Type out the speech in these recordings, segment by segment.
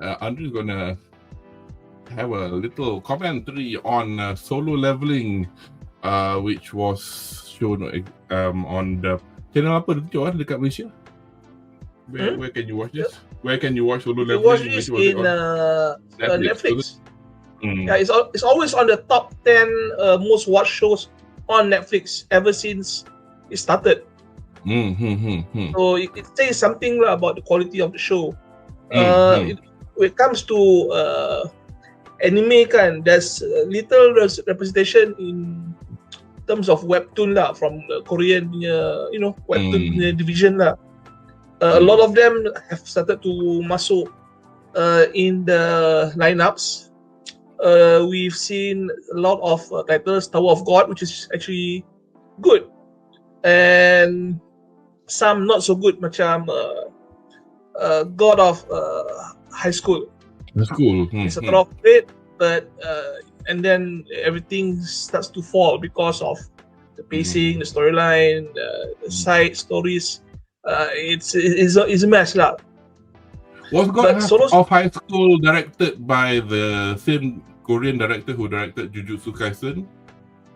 Andrew's gonna have a little commentary on Solo Leveling, which was shown on the channel apa tu dekat Malaysia? Where can you watch this? Where can you watch Solo Leveling? You watch this in Netflix. Yeah, it's always on the top 10 most watched shows on Netflix ever since it started. So it says something about the quality of the show. When it comes to anime kan, there's little representation in terms of webtoon lah, from the Korean webtoon division lah. A lot of them have started to masuk in the lineups. We've seen a lot of titles, Tower of God, which is actually good, and some not so good, macam God of High School. It's a lot of great, but and then everything starts to fall because of the pacing, the storyline, the side stories. It's a mess lah. Was God of High School directed by the same Korean director who directed Jujutsu Kaisen?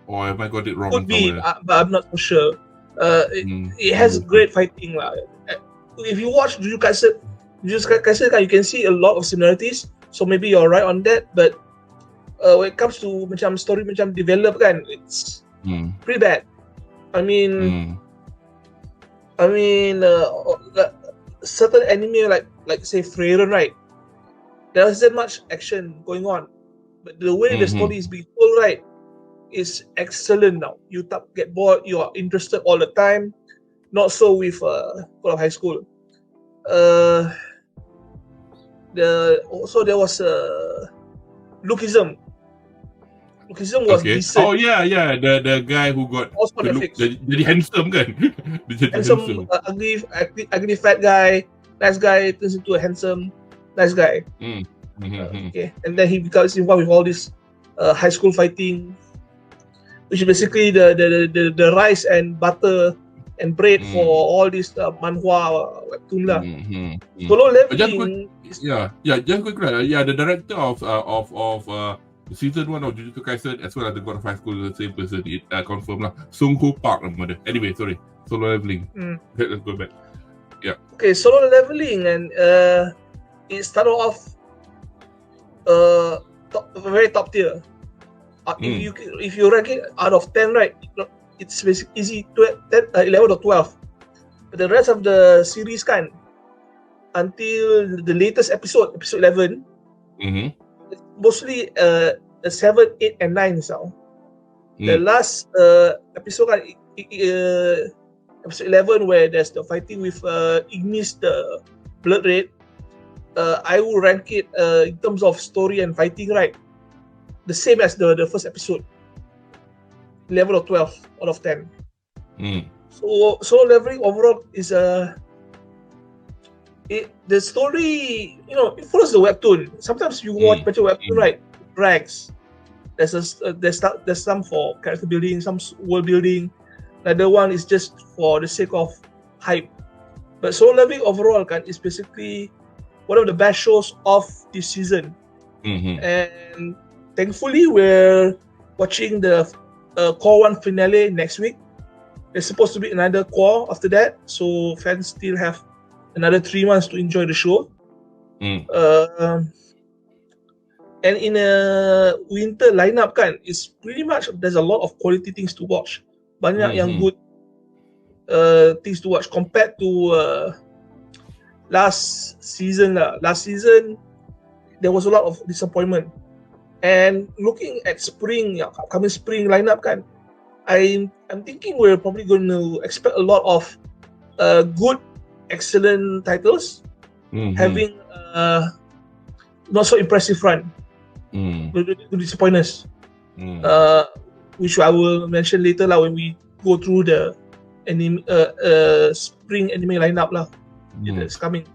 Or have I got it wrong? Could be, but I'm not so sure. It has great fighting lah. If you watch Jujutsu Kaisen, you can see a lot of similarities. So maybe you're right on that. But when it comes to macam story macam develop kan, it's pretty bad. I mean, certain anime like say Frieren, right? There isn't much action going on, but the way the story is being told, right, is excellent now. You get bored, you are interested all the time. Not so with God of High School. Also there was Lookism. Lookism was decent. Oh yeah, the guy who got also jadi handsome kan? handsome, ugly fat guy, nice guy turns into a handsome, nice guy. Okay, and then he becomes involved with all this high school fighting, which is basically the rice and butter and bread for all this manhwa webtoon lah. Solo Leveling. Just quickly. The director of season 1 of Jujutsu Kaisen as well as the God of High School is the same person. It confirmed lah. Sung Ho Park nama dia. Anyway, sorry. Solo Leveling. Let's go back. Yeah. Okay, Solo Leveling, and it started off very top tier. If you rank it out of 10, right, it's basically easy 11 or 12. But the rest of the series kan, until the latest episode 11, mostly 7, 8, and 9 now. The last episode kan, episode 11, where there's the fighting with Ignis, the blood red. I will rank it in terms of story and fighting, right, the same as the first episode, 11 or 12 out of 10. So Solo Leveling overall is the story, it follows the webtoon. Sometimes you watch better webtoon, right, it drags. There's some for character building, some world building. Another one is just for the sake of hype. But Solo Leveling overall is basically one of the best shows of this season. And thankfully, we're watching the Core 1 finale next week. There's supposed to be another Core after that, so fans still have another 3 months to enjoy the show. And in a winter lineup kan, it's pretty much, there's a lot of quality things to watch. Banyak yang good things to watch compared to last season lah. Last season there was a lot of disappointment. And looking at upcoming spring lineup kan, I'm thinking we're probably going to expect a lot of good, excellent titles having not so impressive run. To disappoint us, which I will mention later lah when we go through the spring anime lineup lah. It's coming.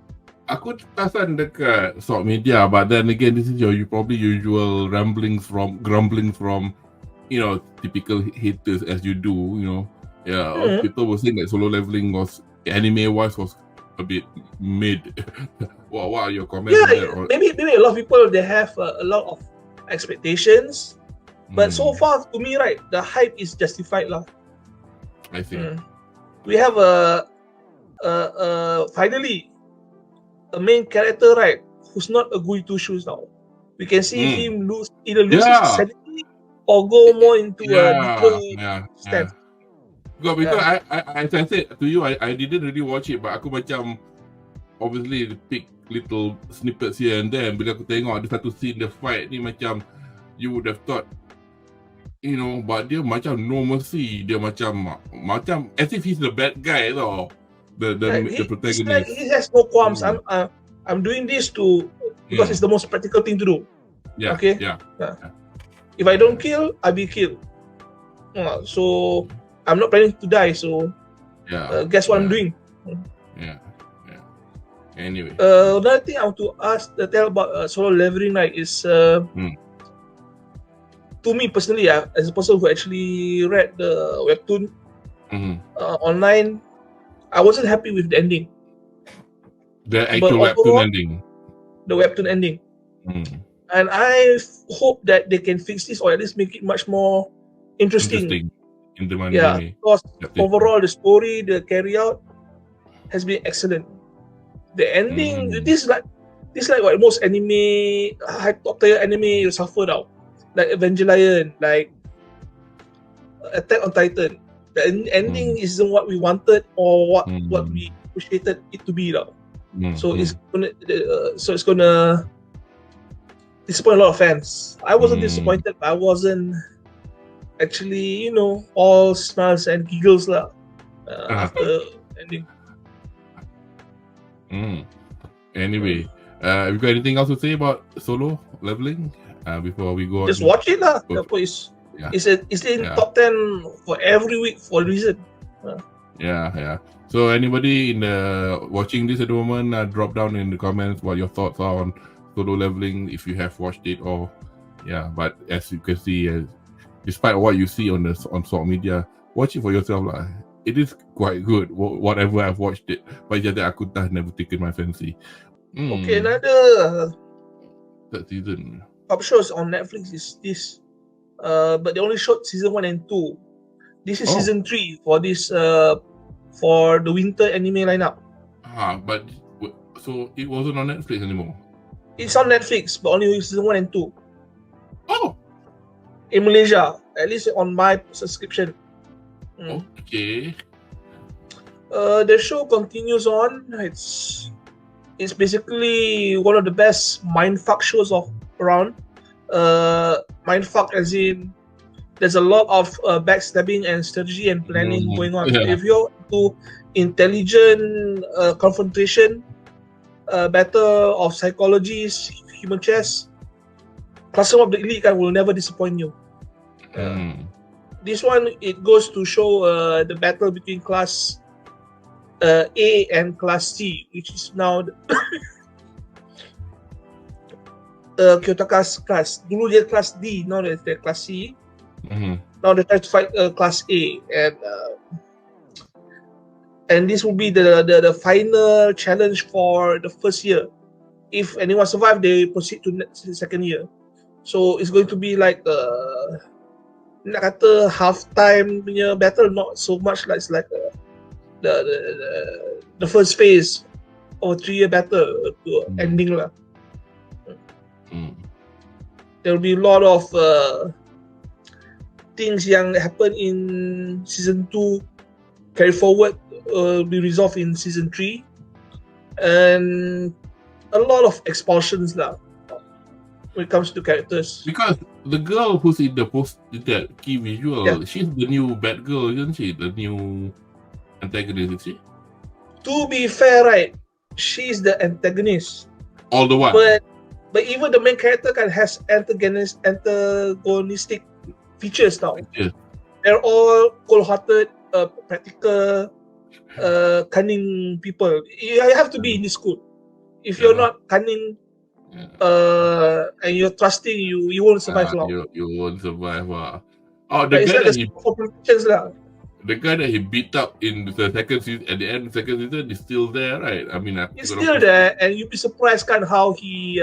Aku perasan dekat social media, but then again, this is your probably usual grumbling from typical haters as you do. People were saying that Solo Leveling was anime wise was a bit mid. What are your comments? Yeah, maybe a lot of people, they have a lot of expectations, but so far to me, right, the hype is justified lah. I think we have finally a main character, right, who's not a goody two shoes now. We can see him either lose his sanity or go more into a neutral stance. Because as I said to you, I didn't really watch it, but aku macam obviously pick little snippets here and there. Bila aku tengok ada satu scene the fight ni, macam you would have thought, you know, but dia macam no mercy. Dia macam as if he's the bad guy tau. The protagonist. Like, he has no qualms. I'm doing this because it's the most practical thing to do. Yeah. Okay. Yeah. If I don't kill, I'll be killed. So I'm not planning to die. So guess what I'm doing? Yeah. Anyway. Another thing I want to tell about solo leveling, right, is to me personally, as a person who actually read the webtoon online, I wasn't happy with the ending. The actual webtoon ending. The webtoon ending. And I hope that they can fix this or at least make it much more interesting. In the anime. Yeah, because overall the story, the carry out has been excellent. The ending, this is like what most anime, high top tier anime you suffer now. Like Evangelion, like Attack on Titan. The ending isn't what we wanted or what we appreciated it to be now. So it's gonna disappoint a lot of fans. I wasn't disappointed, but I wasn't actually, you know, all smiles and giggles lah after ending. Anyway, have you got anything else to say about solo leveling before we go? Just watch it lah. It's in top 10 for every week for a reason. Yeah. So anybody in watching this at the moment, drop down in the comments what your thoughts are on solo leveling, if you have watched it or But as you can see, despite what you see on social media, watch it for yourself lah. It is quite good. Whatever I've watched it, but just that aku never taken my fancy. Okay, another third season. top shows on Netflix is this, but they only showed season 1 and 2. This is season 3 for this for the winter anime lineup. But so it wasn't on Netflix anymore. It's on Netflix, but only season 1 and 2. Oh, in Malaysia, at least on my subscription. Okay. The show continues on. It's basically one of the best mindfuck shows around. Mindfuck as in there's a lot of backstabbing and strategy and planning going on. If you're into intelligent confrontation, battle of psychologies, human chess, Classroom of the Elite will never disappoint you. This one, it goes to show the battle between class A and class C, which is now Kyotoka's class. Dulu dia class D, now they're class C. Now they try to fight class A, and this will be the final challenge for the first year. If anyone survive, they proceed to the second year. So it's going to be like nak kata half-time punya battle, not so much like it's like the first phase of a 3-year battle to ending lah. There will be a lot of things yang happen in season 2 carry forward, be resolved in season 3, and a lot of expulsions lah when it comes to characters. Because the girl who's in the that key visual, she's the new bad girl, isn't she? The new antagonist, is she? To be fair, right, she's the antagonist. All the while. But even the main character has antagonistic features now. They're all cold-hearted, practical, cunning people. You have to be in this school. If you're not cunning, and you're trusting, you won't survive long. You won't survive. Oh, the it's girl like for protections lah. the guy that he beat up in the second season, at the end of the second season, is still there, right? I mean, he's still there, and you'd be surprised kind of how he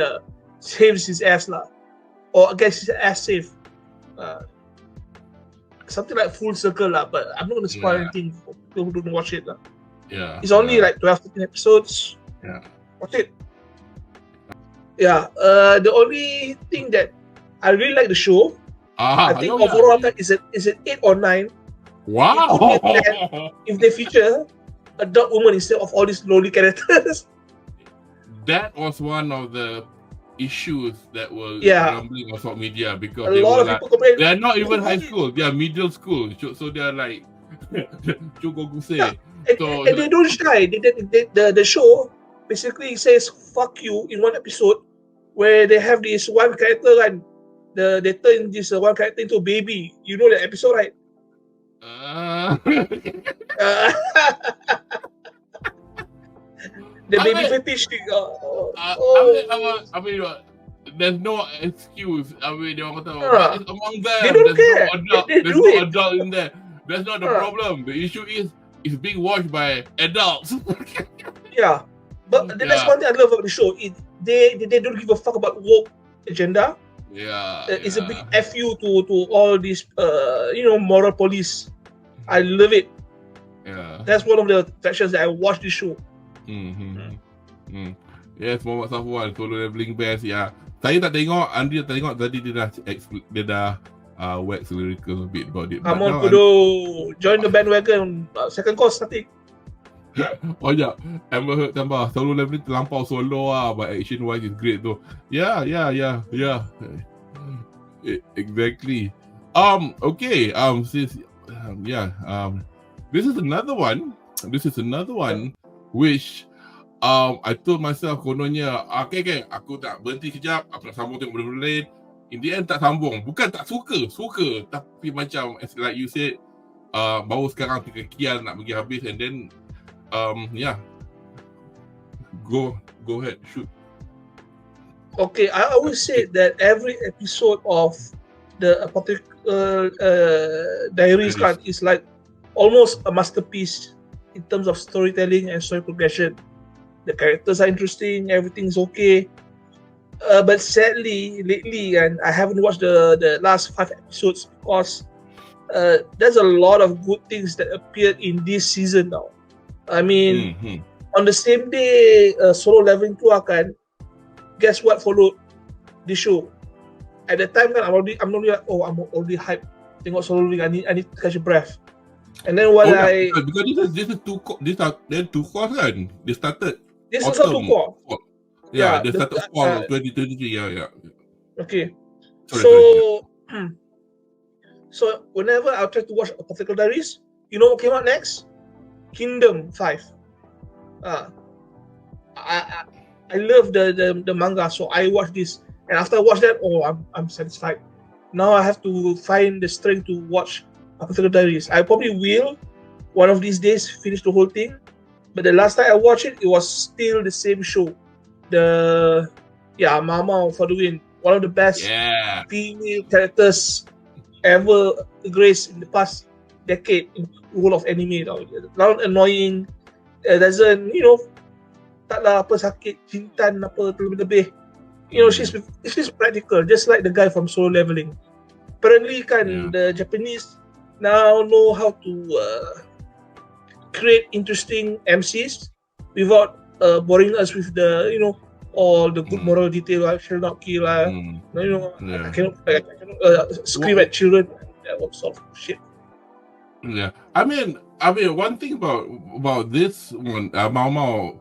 saves his ass lah, or gets his ass saved. Something like full circle lah, but I'm not gonna spoil anything for people who don't watch it lah. Yeah, it's only like 12-13 episodes. Yeah, watch it. Yeah, the only thing that I really like the show, I think overall is it 8 or 9. Wow! If they feature a dark woman instead of all these lowly characters. That was one of the issues that were rumbling on social media, because a lot of people complain. They are not even high school; they are middle school. So they are like and they don't shy. The show basically says "fuck you" in one episode, where they have this one character and they turn this one character into a baby. You know that episode, right? The baby fetish thing. I mean, there's no excuse. I mean, among them, they don't care. There's no adult in there. That's not the problem. The issue is it's being watched by adults. Yeah, but that's one thing I love about the show. They don't give a fuck about woke agenda. It's a big fu to all these moral police. I love it. That's one of the attractions that I watch this show. Yes, Muhammad Safwan, solo leveling best. Saya tak tengok, Andri tak tengok, tadi dia dah wax lyrical a bit about it. Come on, Kudo, join the bandwagon. Second course starting. Oh yeah, Amber Heard tambah solo leveling terlampau solo but action wise is great though. Yeah. Exactly. Okay. This is another one. Which I told myself kononnya okay, aku tak berhenti kejap, aku nak sambung tengok benda-benda lain. In the end tak sambung. Bukan tak suka, tapi macam like you said, baru sekarang kekian nak pergi habis, and then go ahead, shoot. Okay, I always say that every episode of the Apothecary Diaries is like almost a masterpiece in terms of storytelling and story progression. The characters are interesting, everything's okay. But sadly, lately, and I haven't watched the last 5 episodes because there's a lot of good things that appeared in this season now. I mean, on the same day solo leveling tu akan, guess what followed the show? At the time I'm already hyped. Tengok solo leveling, I need to catch a breath. And then because this is two course kan? They started. This is a 2 core. Yeah, they started fall 2023. Yeah. Okay. Sorry. So whenever I try to watch Apothecary Diaries, you know what came out next? Kingdom 5. I love the manga, so I watched this, and after I watched that, I'm satisfied. Now I have to find the strength to watch Apothecary Diaries. I probably will one of these days finish the whole thing, but the last time I watched it was still the same show. Mama for the win. One of the best female characters ever graced in the past decade in the world of anime. Not annoying, doesn't taklah apa sakit cintan apa terlebih-lebih. She's practical, just like the guy from Solo Leveling. Apparently the Japanese now know how to create interesting MCs without boring us with the all the good moral detail. I shall not kill. I cannot scream at children. That sort of shit. Yeah, I mean, one thing about this one, Mao,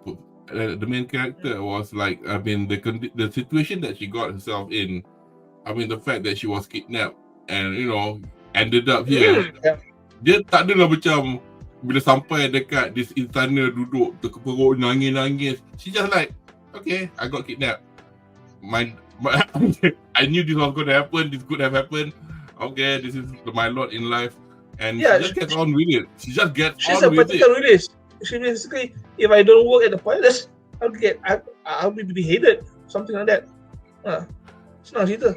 the main character was like, I mean, the situation that she got herself in. I mean, the fact that she was kidnapped and ended up here. Dia tak adalah macam bila sampai dekat this istana duduk terkeperuk nangis. She just like, okay, I got kidnapped. I knew this was going to happen. This could have happened. Okay, this is my lot in life, and she just gets on with it. She's a practical realist. She basically, if I don't work at the palace, I'll be beheaded, something like that. It's not either.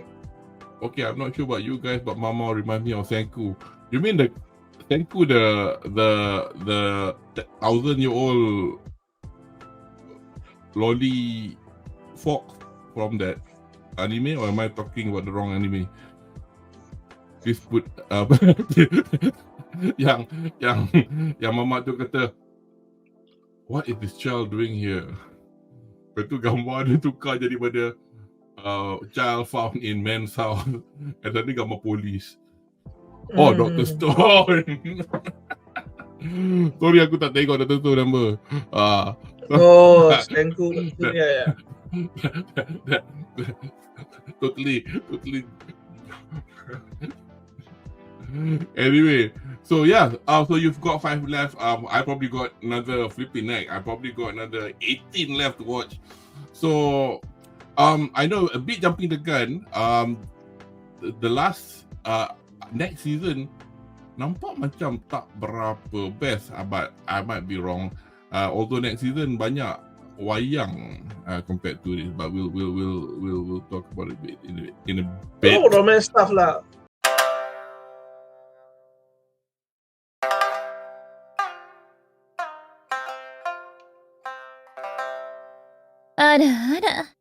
Okay, I'm not sure about you guys, but Mama reminds me of Senku. You mean the Senku the 1,000-year-old lolly fox from that anime, or am I talking about the wrong anime? Please put yang mama tu kata, what is this child doing here? Lepas tu gambar dia tukar jadi pada child found in men's house. And tadi gambar polis. Oh, Dr. Stone. Sorry, aku tak tengok Dr. Stone nama. Senku. Yeah. Totally. Anyway, so yeah, so you've got 5 left. I probably got another flipping neck. I probably got another 18 left to watch. So, I know a bit jumping the gun. The last next season nampak macam tak berapa best, but I might be wrong. Although next season banyak wayang compared to this, but we'll talk about it in a bit. Oh, romance stuff lah. Ada.